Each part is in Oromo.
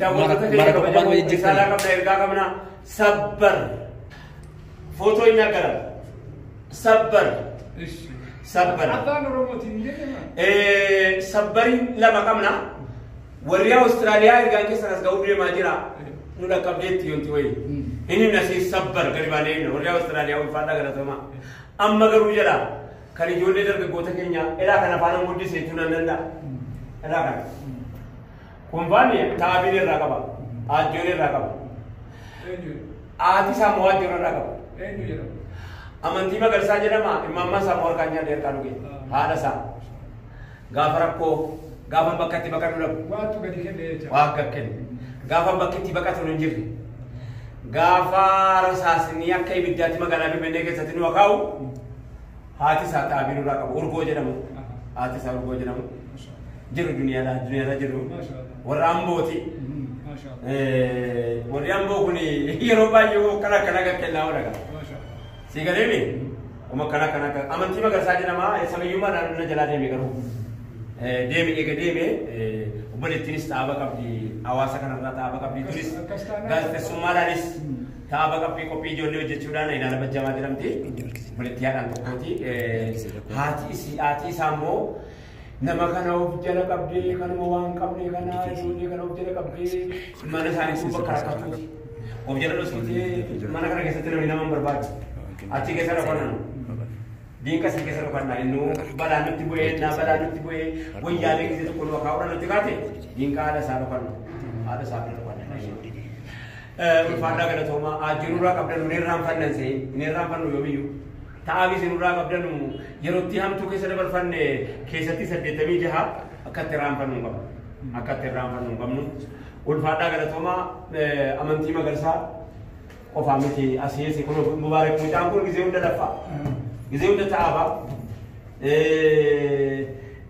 daawwattoota keenya kabajamoo risaalaa qabna ergaa qabna sabbar footoo inni agarra sabbar sabbar sabbariin lama qabna warri Awustiraaliyaa ergaan keessan as ga'uu deemaa jira nu dhaqqabdeetti yoonti wayi inni nasi sabbar gadi baanee warri Awustiraaliyaa ulfaadhaa galatoomaa amma garuu jedha kan ijoollee dargaggoota keenya elaa kana afaan guddisee jechuun nan danda'a elaa kana kun baani taabiin irraa qaba ajjoon irraa qaba aati isaa moo ajjoon irraa qaba amantii magarsaa jedhama imammaa isaa moo harkaan nyaadhe harkaan dhuge haadha isaa gaafa rakkoo gaafa bakkatti baqatu dhabu waatu gadi kenne waaqa kenne gaafa bakkitti baqatu hin jirre gaafa rasaasni akka ibiddaatti magaalaa Finfinnee keessatti nu akaa'u haati isaa taabiin irraa qabu urgoo jedhamu haati isaa urgoo jedhamu jiru duniyaadha jiru warra ambooti warri amboo kun yeroo baay'ee kana kana kennaa walaga si galeemi oma kana kana amantii magarsaa jedhama samayyummaa naannoo jalaa deeme garuu deeme eega deeme obboleettiinis taaba qabdi hawaasa kanarraa taaba qabdi turis gaazexeessummaadhaanis taaba qabdi qophii ijoollee hojjechuudhaan ilaala bajjamaa jedhamti obboleettii haadhaan tokkooti haati isaa immoo nama kana of jala qabdee kanuma waan qabne kana ijoollee kana of jala qabdee mana isaanii sun bakka rakkatuuti of jala dhositee mana kana keessatti namni nama hin barbaadu achi keessa dhokannaa diinqa si keessa dhokannaa innuu balaa nutti bu'ee naa balaa nutti bu'ee wayyaalee gisee tokko nu akaa'uudha nutti kaate diinqa haadha isaa dhokannaa haadha isaa bira dhokannaa ulfaadhaa galatoomaa ajjiruurraa qabdan nu irraanfannan see hin irraanfannu yoomiyyuu ta'abii sinurraa qabdanu yerootti hamtuu keessa dabarfanne keessatti 86 akkatti irraanfannu hin qabnu akkatti irraanfannu hin qabnu ulfaadhaa galatoomaa amantii magarsaa qofaa miti asiisi kun mubaarak mucaan kun gizee hunda laffaa gizee hunda ta'aabaa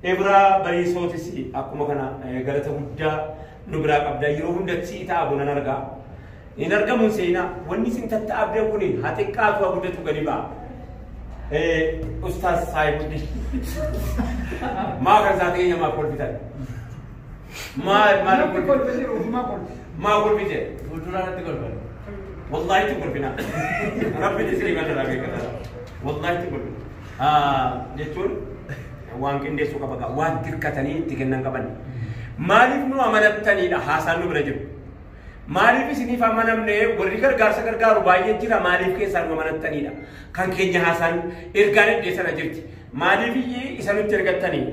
Ibraa bariisootis akkuma kana galata guddaa nu biraa qabda yeroo hundatti ta'abu nan argaa hin argamuun seenaa wanni isin tatta'abdan kun haa xiqqaatu haa guddatu gadi ba'a Ustaz Saifudin makan saat ini ma kolpitan ma kolpite ultura nanti kolpan wallahi itu kolpina rabbi disini mana lagi kata wallahi itu kolpina jechun wan kinde suka baga wan tirkatani tikennan kaban malif nu amanatani da hasan nu berajib Maaliif isiniif amanamne warri gargaarsa gargaaru baay'ee jira maaliif keessaan amanattanidha kan keenya haasan ergaan eddeessana jirti maaliif isa nutti ergattanii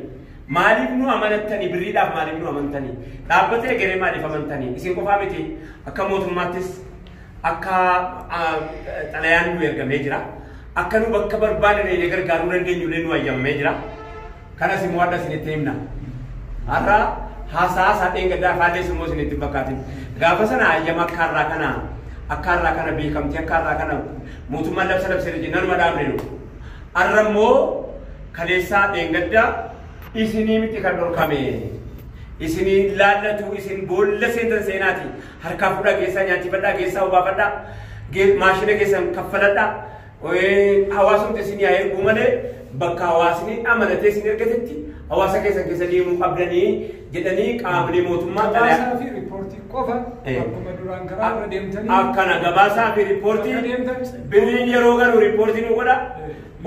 maaliif nu amanattanii birriidhaaf maaliif nu amantanii dhaabbata egeree maaliif amantanii isin qofaa miti akka mootummaattis akka xalayaan nu ergamee jira akka nu bakka barbaadne gargaaruu dandeenyu illee nu ayyamamee jira kanas immoo adda isinitti himna har'a haasaa sadeen gaddaa faallee immoo isinitti fakkaatin gaafa sana ayyama akkaarraa kana beekamti akkaarraa kana mootummaan labsee jennanuma dhaabne arrammoo kaleessaa dheengadda isinii miti kan dhorkame isinii laallatu isin boolla seentan seenaati harkaa fudhaa keessaa nyaachifadhaa keessaa obaafadhaa maashina keessan kaffaladhaa hawaasumti isinii haa erguu malee bakka hawaasni amanatee isin ergatetti hawaasa keessan keessa deemuu qabdanii jedhanii qaamolee mootummaa gabaasaa fi riippoortii qofa akkuma duraan karaa irra deemtanii akkana gabaasaa fi riippoortii birriin yeroo galu riippoortii nu godha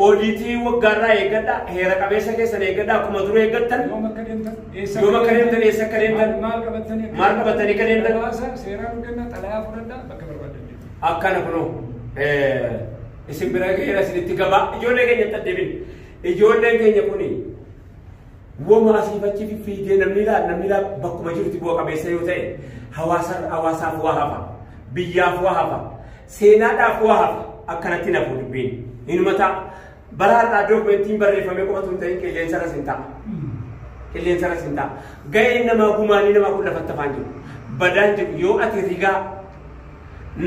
oodiitii waggaarraa eeggadha heera qabeessa keessan eeggadha akkuma dura eeggattan yoom akka deemtan eessa akka deemtan maal qabattanii ka deemtan gabaasaa seeraa dhuganna xalayaa fudhadhaa bakka barbaadan akkana kunoo isin bira geera isinitti gabaa ijoollee keenya taddeebin ijoolleen keenya kuni wama asiifachi fiigee namni laa bakkuma jirutti bu'a qabeessa yoo ta'e hawaasaaf waa hafa biyyaaf waa hafa seenaadhaaf waa hafa akkanatti nafu dubbiin inumata baraadhaa dookumentiin barreeffamee qofatu hin ta'in qilleensarras hin ta'a ga'een namaa gumaanii namaa kun lafatti afaan jiru badaan jiru yoo ati rigaa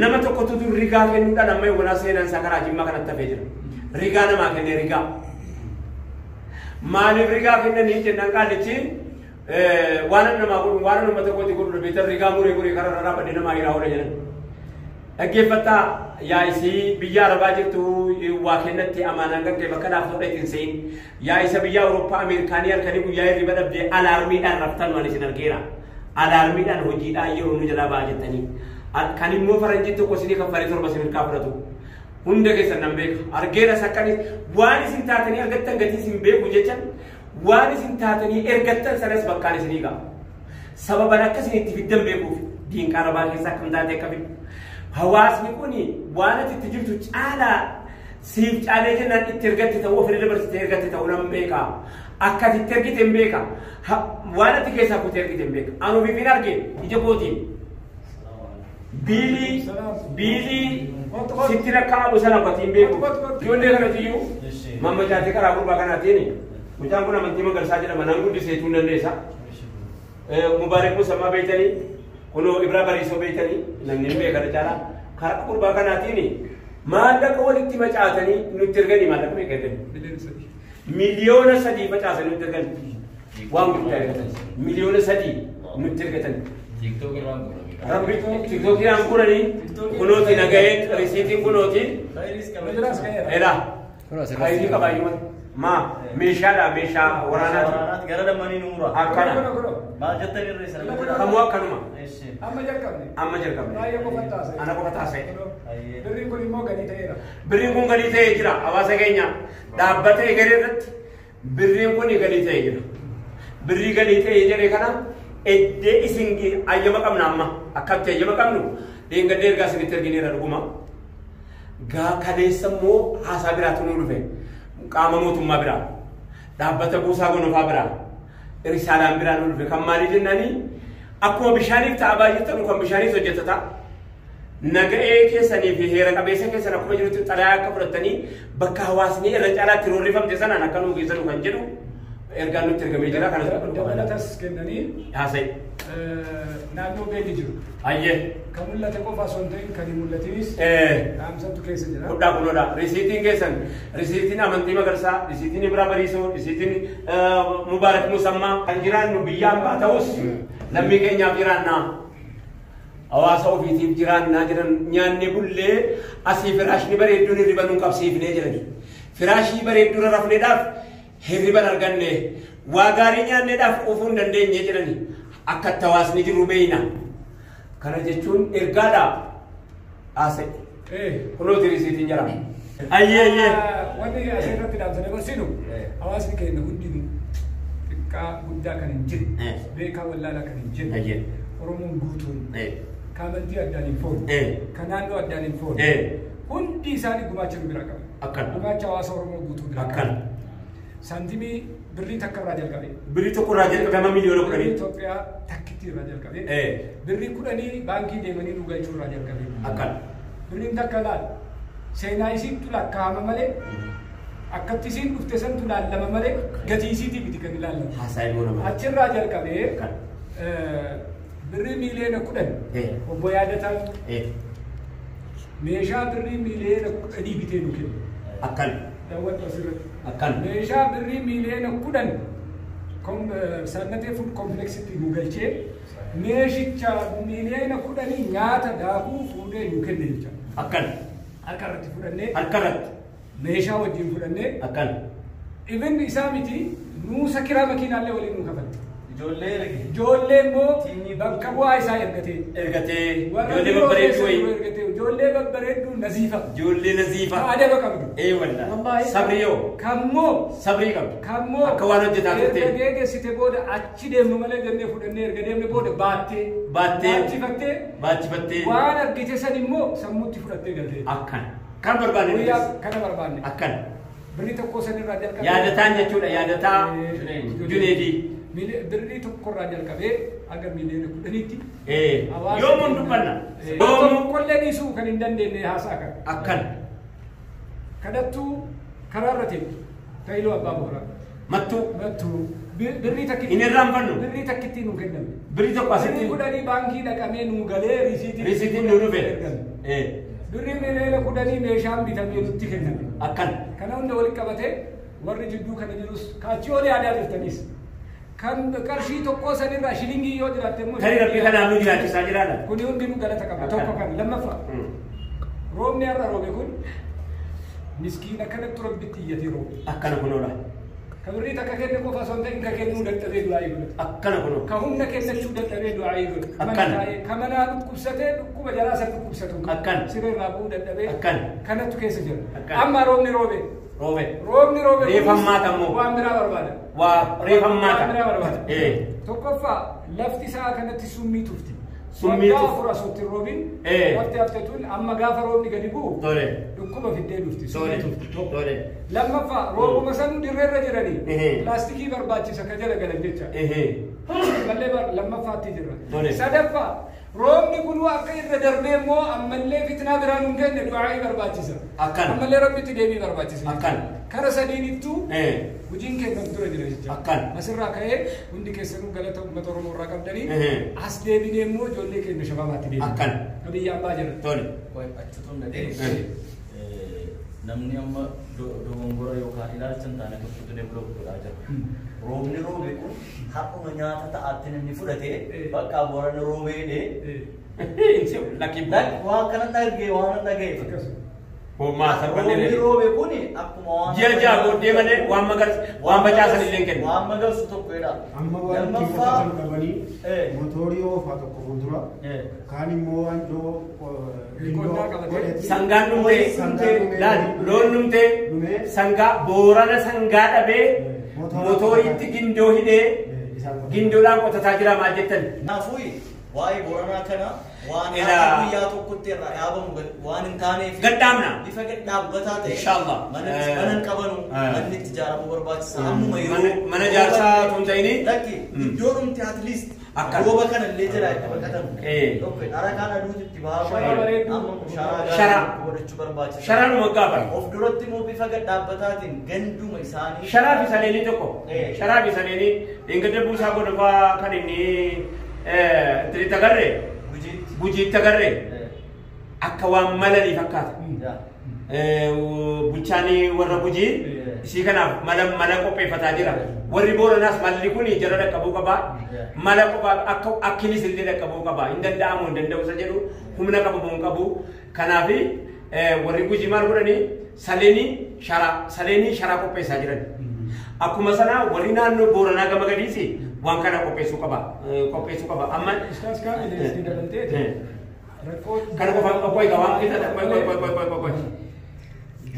nama tokkotu rigaa kennuudhaan amma eegonaa seenaan isaa karaa jimmaa kanatti hafee jira rigaa namaa kennee rigaa maaliif rigaa kennanii jennaan qaalichi waan namaa kun waan nama tokkotti godhu beektan rigaa muree karaa irraa badee namaa hiraa oola jedhan dhaggeeffattaa yaa isii biyya arabaa jirtu waa kennatti amaanaan gargee bakka dhaaf ta'e ittiin seen yaa isa biyya Awurooppaa Ameerikaanii halkanii guyyaa hirriba dhabdee alaarmiidhaan raftan waan isin argeera alarmiidhaan hojiidhaan yeroo nu jalaa ba'aa jettanii kan immoo faranjii tokko isinii kaffalee torba isin hirkaa fudhatu hunda keessan nan beeka argeeras akkanis waan isin taatanii argattan gatii isin beeku jechan waan isin taatanii ergattan sanas bakkaan isinii qaba sababan akka isin itti fiddan beekuuf diinqaa rabaa keessaa akkam taate akka fiddu hawaasni kun waan ati itti jirtu caalaa siif caalee jennaan itti ergatte ta'uu ofirra dabarsitee ergatte ta'uu nan beeka akka itti ergite hin beeka waan ati keessaa kutte ergite hin beeka anu bifin arge ija kootiin biilii sitti rakkaabu sana batiin beeku ijoollee kanatiyyuu mamma jaatee karaa gurbaa kanaatiin mucaan kun amantii magarsaa jedhama nan guddiseetuu hin dandeessa mubaarak musammaa beeytanii kunoo ibraa bariisoo beeytanii namni hin beekana caalaa karaa gurbaa kanaatiin maallaqa walitti macaatanii nutti erganii maallaqa beekatanii miliyoona 3 facaasanii nutti erganii waan guddaa ergatan miliyoona 3 nutti ergatanii Rabbi TikTokii aan kuranii kunooti nagahee risiitiin kunooti edha kaayidii qabaayyuma maa meeshaadha meeshaa waraanaati gara dammanii numura akkana maal jettanii irra isa kamuu akkanuma amma jalqabne ana qofa taasise birriin kun immoo galii ta'eera birriin kun galii ta'ee jira hawaasa keenya dhaabbatee garee irratti birriin kun galii ta'ee jira birrii galii ta'ee jedhee kana edde isingi ayyama qabna amma akkatti ayyama qabnu deenga deergaa isinitti ergineera dhuguma gaa kaleessa immoo haasaa biraatu nu dhufe qaama mootummaa biraa dhaabbata buusaa gonofaa biraa risaalaan biraa nu dhufe kan maalii jennaanii akkuma bishaaniif ta'a baay'eettanu kan bishaaniif hojjetata naga'ee keessanii fi heera qabeessa keessan akkuma jirutti xalayaa akka fudhattanii bakka hawaasni irra caalaatti roorrifamte sanaan akka nu geessanu kan jedhu ergaan nutti ergamee jira kanas dabalatas kennanii haasa'e naannoo beekni jiru ayyee kan mul'ate qofa osoo hin ta'in kan hin mul'atinis dhaamsatu keessa jira guddaa kunoodha risiitiin keessan risiitiin amantii magarsaa risiitiin ibraa bariisoo risiitiin mubaarak musammaa kan jiraannu biyyaan baa ta'us lammii keenyaaf jiraannaa hawaasa ofiitiif jiraannaa jiran nyaanni bullee asii firaashni bareedduun hirriba nuun qabsiifnee jirani firaashii bareedduu rafneedhaaf hirriban arganne waa gaarii nyaanneedhaaf quufuu hin dandeenye jedhani akka hawaasni jiru beeyna kana jechuun ergaadha haasa'e kunooti risiitiin jedhama ayyee wanni asirratti dhaamsanii barsiinu hawaasni keenya hundinuu xiqqaa guddaa kan hin jirre beekaa wallaalaa kan hin jirre oromoon guutuun kaamantii addaan hin foone kan naannoo addaan hin foone hundi isaanii gumaacha nu bira qaban gumaacha hawaasa oromoo guutuu bira qaban santimii birrii takka irraa jalqabe birrii tokko irraa jalqabe amma miliyoona 10 Itoophiyaa takkitti irraa jalqabe birrii 10 baankii deemanii nu galchuu irraa jalqabe akkana birriin takka laal seenaa isiitu lakkaa'ama malee akkatti isiin dhufte santu laallama malee gatii isiitii miti kan ilaallama haasa'e boona achirraa jalqabee birrii miliyoona 10 obbo yaadataan meeshaa birrii miliyoona 10 bitee nu kennu akkana daawwadhu asirratti akkana meeshaa birrii miliyoona 10 sannatee food complexitti nu galchee meeshicha miliyoona 10 nyaata daakuu fuudhee nu kenne jecha akkana harkarratti fudhannee harkarratti meeshaa wajjin fudhannee akkana even isaa miti nuusa kiraa makiinaallee waliin nu kafalle ijoollee immoo bakka bu'aa isaa ergatee ijoollee babbareedduu wayi ijoollee babbareedduu naziifa ijoollee naziifa adaba qabdu wallaahi sabrii yoo kammoo sabrii qabdu kammoo akka waan hojjetaa turte erga geessite booda achi deemnu malee jennee fudhannee erga deemne booda baattifattee waan argite san immoo sammuutti fudhattee galtee akkana kan barbaanne kana barbaanne akkana birrii tokko sanirraa jalqabee yaadataan jechuudha yaadataa Juneedii birrii tokko irraa jalqabee aga miliyoona 10tti yoomuun dubbanna tokkollee dhiisuu kan hin dandeenye haasaa kan akkana kadhattuu karaarra ta'e taayiloo abbaa booraa mattuu birrii takkitti hin irraanfannu birrii takkitti nu kenname birrii tokko asitti birrii 10 baankii dhaqamee nu galee risiitiin nu dhufe birrii miliyoona 10 meeshaan bitamee nutti kenname akkana kana hunda walitti qabatee warri jidduu kana jirus kaachii olii aadaa jirtanis kan qarshii tokko sanirraa shilingii yoo jiraatte immoo tarii rabbii kanaan nu jiraachisaa jiraadha kuni hundi nu galata qaba tokko kan lammaffaa roobni har'a roobe kun miskiina kanatti rabbitti iyyatee roobe akkana kunoodha كبري تكاكين كوفا سونتين كاكين نودك تبي دعائي أكنا كنو كهم نكين نشودك تبي دعائي أكنا كمنا كوبسته كوبا جلاسة كوبسته أكنا سيري رابو دتبي أكنا كنا تكيس جل أما روبني روبي روبني ريفهم ما تمو وامرا برباده وريفهم ما وامرا برباده إيه توقفا لفتي ساعة كانت تسمي تفتي سمي غافر صوت الروبين وقت أفتتون أما غافر روبني قديبو دولة دكوبا في الدين تفتي دولة لما فا روبو مثلا ديرر رجراني بلاستيكي برباچي سكجل غلن جچا ملي بر لما فاتي جرا سدفا روبني كنوا اكيد دربه مو املي فتنا برانون كن دعائي برباچي سا املي ربي تديبي برباچي سا كرا سدينيتو وجين كن دور جرا مسرا كاي وندي كسنو غلطو متورو مورا قبدني اس ديبي مو جولي كن شبابات دي ابي يا باجر تولي koy accuton da namni amma dogongora yookaan ilaalchan taane kan fudhate blog godhaa jira. Roobni roobe kun haqquma nyaata ta'aatti namni fudhatee bakka boorana roobeedhe. Lakki waan kana dhagee waan dhagee. Homaa sarbanne roobni roobe kun akkuma waan ji'a ja'a booddee malee waan facaasan illee kennu. Waan magarsu tokkodha. Amma waan xiqqatan qabanii mootorii oofaa tokko fuuldura kaan immoo waan sangaan dhumtee loon dhumtee sangaa boorana sangaa dhabee mootoriitti gindoo hidhee gindoodhaan qotataa jira maal jettan. Kanaafuu waa'ee booranaa kana waan guyyaa tokkotti irraa dhaabamu waan hin taaneef gaddaamna bifa gaddaabbataa ta'e inshallah mana qabanu manni itti ijaaramuu barbaachisa ammuma yeroo mana ijaarsaa tun ta'ini lakki iddoo dhumte at least rooba kana illee jira itti baqatan tokko dhara kaan aduutu itti baafamee amma sharaa godhachuu barbaachisa sharaan waggaafan of duratti immoo bifa gaddaabbataatiin ganduma isaanii sharaa fi saleelii tokko sharaa fi saleelii ingada buusaa godhafaa kan inni itti agarree gujiitti agarree akka waan malanii fakkaata. Bulchaanii warra gujii isii kanaaf mala qopheeffataa jira. Warri booranaas malli kun jara dhaqqabuu qabaa. Mala qophaa akkinis illee dhaqqabuu qabaa. Hin danda'amu hin danda'u isa jedhu humna qabamu hin qabu. Kanaaf warri gujii maal godhanii saleenii sharaa qopheessaa jiran. Akkuma sana warri naannoo booranaa gama gadiisi waan kana qopheessuu qaba. Amma kan qofaan qophii qabaa qophii.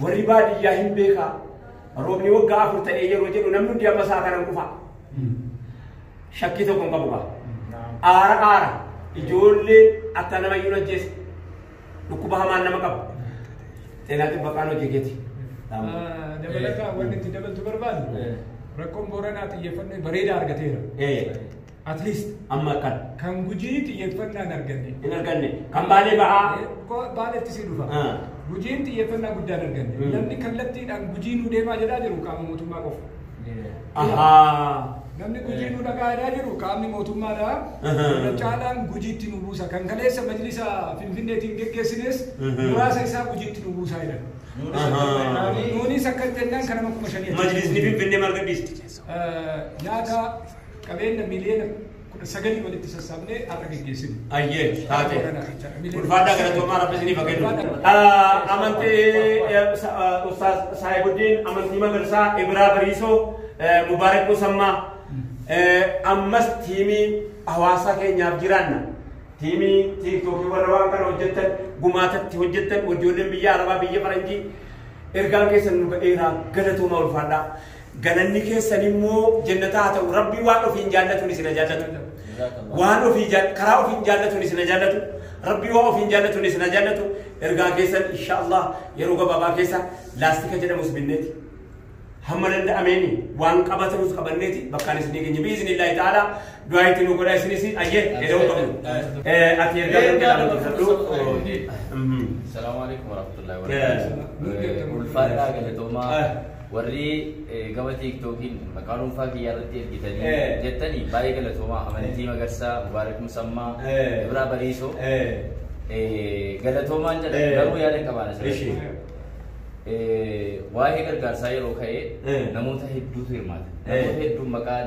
Warri baadiyyaa hin beekaa roobni waggaa 4 ta'ee yeroo jedhu namni hundi amma isaa kanan kufa. Shakkii tokko hin qabu qaba. Aara ijoollee akka nama iyyuu ajjeese dhukkuba hamaan nama qaba. Xeenaa xibbaqaan hojii geeti. Dabalataa wanti itti dabaltu barbaadu rakkoon booranaa xiyyeeffannoo bareedaa argateera. At least amma kan gujii xiyyeeffannaan arganne. Hin arganne kan baalee ba'aa. Baaleetti si dhufa. Gujiin xiyyeeffannaa guddaan arganne. Namni kallattiidhaan gujii nu deemaa jedhaa jiru qaama mootummaa qofa. Namni gujii nu dhagaayaa jiru qaamni mootummaadha. Caalaan gujiitti nu buusa. Kan kaleessa majlisa Finfinneetiin geggeessines muraasa isaa gujiitti nu buusaa jedhan. Nuunis akka jennaan kana makkuma shanii. Majlisni Finfinnee maal gadhiisti? Nyaata qabeenya miliyoona 19 walitti sassaabnee har'a geggeessinu. Ayyee taate. Ulfaadhaa galatoomaa rabbisni fageessu. Amantii Ustaaz Saayibuddin amantii Magarsaa Ibraa Bariisoo Mubaarak Musammaa ammas tiimii hawaasaa keenyaaf jiraanna. Tiimii tiiktookii warra waan kana hojjettan gumaatatti hojjettan ijoolleen biyya Arabaa biyya Faranjii ergaan keessan nu ga'eeraa galatoomaa ulfaadhaa. Gananni keessan immoo jannataa haa ta'u rabbii waan ofiin jaallatuun isin jaallatu. Waan karaa ofiin jaallatuun isin jaallatu. Rabbii waan ofiin jaallatuun isin jaallatu. Ergaa keessan inshallah yeroo gabaabaa keessa laastika jedhamus binneeti. Hamma danda'ameeni waan qabatanus qabanneeti bakkaan isin eegeenye biiznillaahi ta'ala du'aa itti nu godhaa isinis ayyee yeroo qabnu. Ati ergaa danda'amu fudhu. Assalamu alaikum warahmatullahi wabarakatuh. Ulfaadhaa galatoomaa. Warri gama tiiktookiin maqaa dhuunfaa kiyyaa irratti ergitanii jettanii baay'ee galatoomaa amantii Magarsaa Mubaarak Musammaa Ibraa Bariisoo galatoomaan jedha garuu yaada qabaan asirratti waa'ee gargaarsaa yeroo ka'ee namoota hedduutu hirmaata. Namoota hedduun maqaa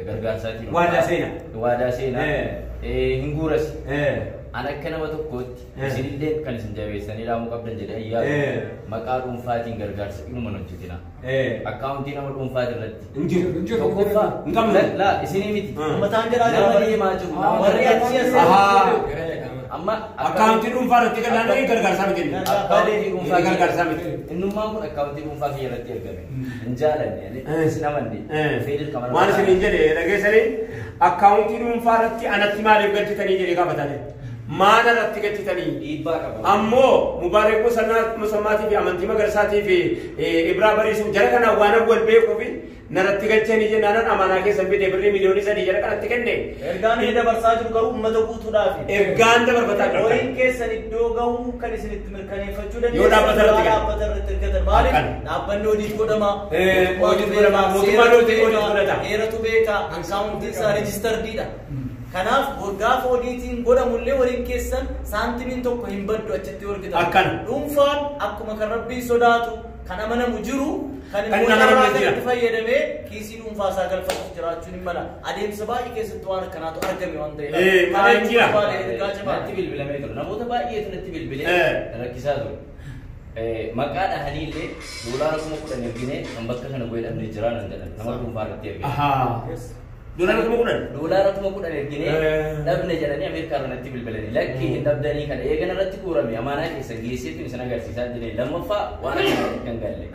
gargaarsaatiin waadaa seenaa hinguras. Anak kenapa tuh kot? Sini deh kan senjata seni ramu kapten jadi iya. Maka rumfatin gargar ini menunjukin. Accounting nama rumfatin lagi. Unjur. Kofa. Enggak lah di sini miti. Matan jera Nama dia maju. Amma accounting rumfatin kan nanti gargar samit ini. Accounting rumfatin gargar samit. Innumma pun accounting rumfatin ya lagi agak. Enjalan ya. Sinaman di. Fedil kamar. Mana sini jadi lagi sini accounting rumfatin anak timah lebih kita ni jadi apa tadi? Mana ratti kettitani ammo mubarak musanna musammati fi amanti magarsati fi ibra barisu jara kana wana wal beeku fi naratti kettani jenana amana ke sabbi debri milioni sadi jara kana tikenne ergan ida barsaju garu ummata kutu dafi ergan da barbata oin ke sani dogaw kan sinit mirkane fajuda yo da batarati batar malik nabanno di kodama ojin kodama mutumado di kodama era tu beka account sa register dida kanaaf waggaa foodiitiin godhamullee waliin keessan saantimiin tokko hin baddu achitti walqixaa akkan dhuunfaan akkuma kan rabbii sodaatu kan amanamu jiru kan itti fayyadamee kiisii dhuunfaa isaa galfatu jiraachuun hin mala adeemsa baay'ee keessatti waan akkanaatu argame waan ta'eef maal jira natti bilbilamee ture namoota baay'eetu natti bilbilee rakkisaa ture maqaa dhahaniillee $10,000 ergine kan bakka kana godhamne jira nan jedhan nama dhuunfaa irratti ergine $10,000 ergine dhabne jedhanii Ameerikaa irratti bilbilanii lakki hin dhabdanii kana eegana irratti guurame amaanaa keessan geesseetti isin agarsiisaa jiree lammaffaa waan akka kan galle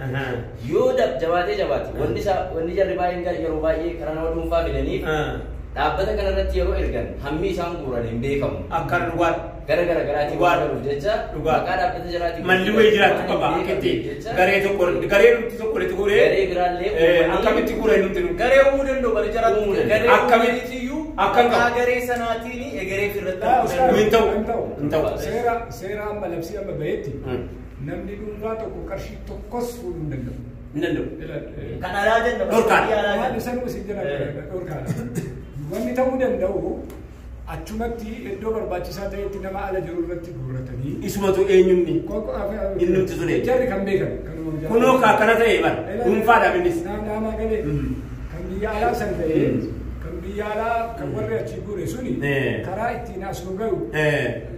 yoo jabaatee wanni jarri baay'een yeroo baay'ee karaa nama dhuunfaa fidaniif dhaabbata kana irratti yeroo ergan hammi isaan guuran hin beekamu akka dhugaan garaagaraatii waan dhaluuf jecha maqaa dhaabbata jiraatii malli wayii jiraatu qaba akkitti garee nuti tokko itti guuree garee biraallee akkamitti guuree nuti garee uumuu danda'u bari jiraatu garee uumaniitiyyuu akka garee sanaatiin egeree firratti hin ta'u seera amma labsii amma baheetti namni dhuunfaa tokko qarshii tokkos fuudhuu hin danda'u. Kan alaa jenna waan isa nu isin jira dhorkaadha. Wanni ta'uu danda'u achumatti iddoo barbaachisaa ta'etti nama ala jiru irratti guurratanii isumatu eenyumni innumti sun jarri kan beekan kunoo akkana ta'e bara dhuunfaadhaaf innis nama galee kan biyya alaa san ta'e kan biyya alaa kan warri achi guure suni karaa ittiin as nu gahu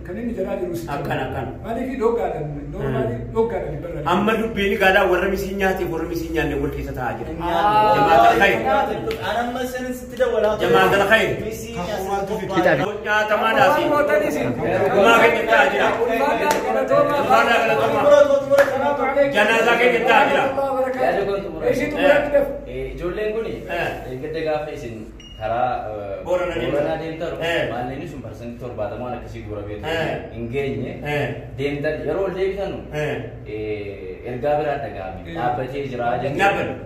kan inni jalaa jiru akkana maaliif dhoggaadhaan normaalii dhoggaadhaan barra amma dubbiin gaadaa warra misiin nyaateef warra misiin nyaanne wal keessa taa'aa jira jamaatal khayr anamma sanin sitti dawalaa jamaatal khayr nyaatamaa daasi gumaa keenya taa'aa jira ulfaadhaa galatoomaa janaasaa keenya taa'aa jira ijoolleen kun gadda gaafa isin karaa Booranaa deemtan maalleen sun parsantii 70 akkasii guura beeku hin geenye deemtan yeroo ol deebitan ergaa biraa dhagahame dhaabbatee jira jechuudha.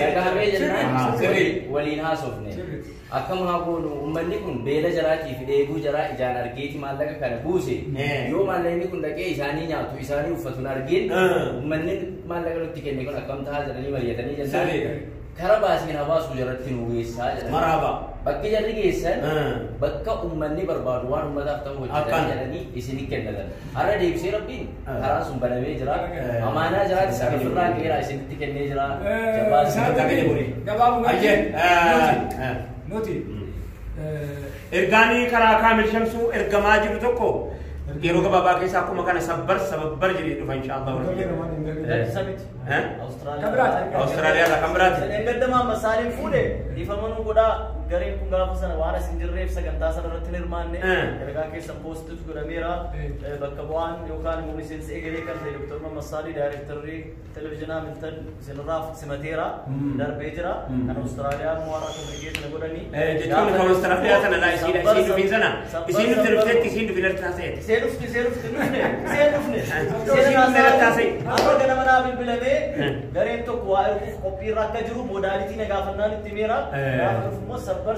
Dhagahamee jennaan waliin haasofne akkam haa goonu uummanni kun beela jaraatii fi dheebuu jaraa ijaan argeeti maallaqa kana buuse yoo maallaqni kun dhaqee isaanii nyaatu isaanii uffatuun argeen uummanni maallaqa nutti kenne kun akkam tahaa jedhanii mari'atanii jennaan kara baasiin hawaasuu jaratti nu geessaa jedhan maraaba bakki jarri geessan bakka uummanni barbaadu waan uummataaf ta'u hojjetan jedhanii isinii kennatan har'a deebisee rabbiin karaa sun banamee jira amaanaa jiraatti isa ofirraa qeeraa isinitti kennee jira nuti ergaanii karaa kaamil shamsuu ergamaa jiru tokko yeroo gabaabaa keessaa akkuma kana sababbar jedhee dhufa inshaallah Austraaliyaa kan biraati gaddamaa masaalin fuudhe dhiifamanuu godhaa gareen kun gaafa sana waan asin jirreef sagantaa sana irratti hirmaanne ergaa keessan poostitu godhameera bakka bu'aan yookaan immoo miseensa egeree kan ta'e Dr. Masaalii daayirektarrii televezyiinaa Miltan isinirraa simateera darbee jira kan Austraaliyaa mooraa kominikeetina godhanii jechuun kan Austraaliyaa sana laa isiin dhufin sana isiin dhufte dhufteetti isiin dhufin irratti haasa'eeti ishee dhufne amma ganama naa bilbilamee gareen tokko waa erguuf qophii irra akka jiru moodaalitii nagaafannaan itti meera gaafa dhufummoo sabbar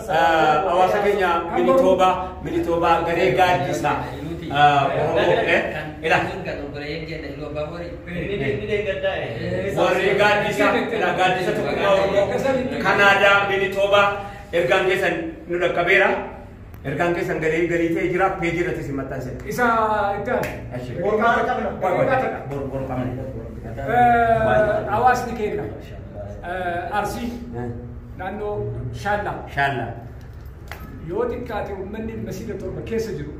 hawaasa keenya Minitoobaa garee gaaddisa warri gaaddisa tokkummaa Oromoo Kanaadaa Minitoobaa ergaan keessan nu dhaqqabeera ergaan keessan garii ta'e jira peejii irratti si maxxanse isa itti hawaasni keenya Arsii naannoo Shaallaa يوتي كاتب من المسيرة تربة كيس جرو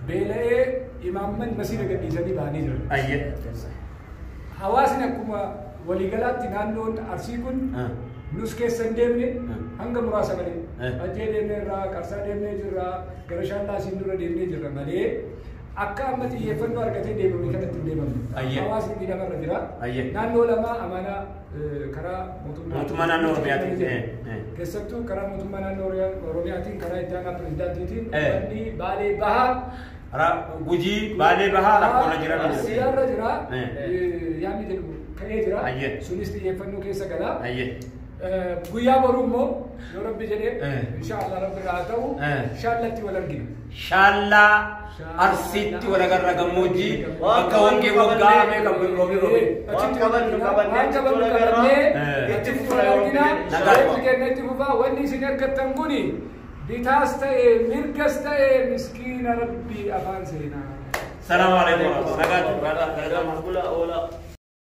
بيلاقي إمام من مسيرة قد يزني باني جرو أيه حواسنا كما وليقلات تنانون أرسيكون نسكة سندمني هنگا مراسمني أجي دمني را كرسا دمني جرا كرشان لا سندورا دمني جرا مالي أكا أمتي يفنو أرغتي دمني كانت دمني حواسنا بيدا مرة جرا نانو لما أمانا كرا موتمانا نور بياتي كسبتو كرا موتمانا نور رومياتين كرا إتانا بريزدانتين بني بالي بها guji bale baha rakkoon jira siyarra jira yaami jedhu ka'ee jira sunis xiyyeeffannoo keessa gala guyyaa boruu immoo yoo rabbi jedhee inshaallah rabbi irraa haa ta'u shaallatti wal argina shaallaa arsiitti wal agarra gammoojjii bakka hongee waggaa beekam waan qabannu qabannee itti fufaa argina itti kenna itti fufaa wanni isin argattan kuni بيتاس تاي ميركس تاي مسكين ربي أفان سينا السلام عليكم. ورحمة الله وبركاته.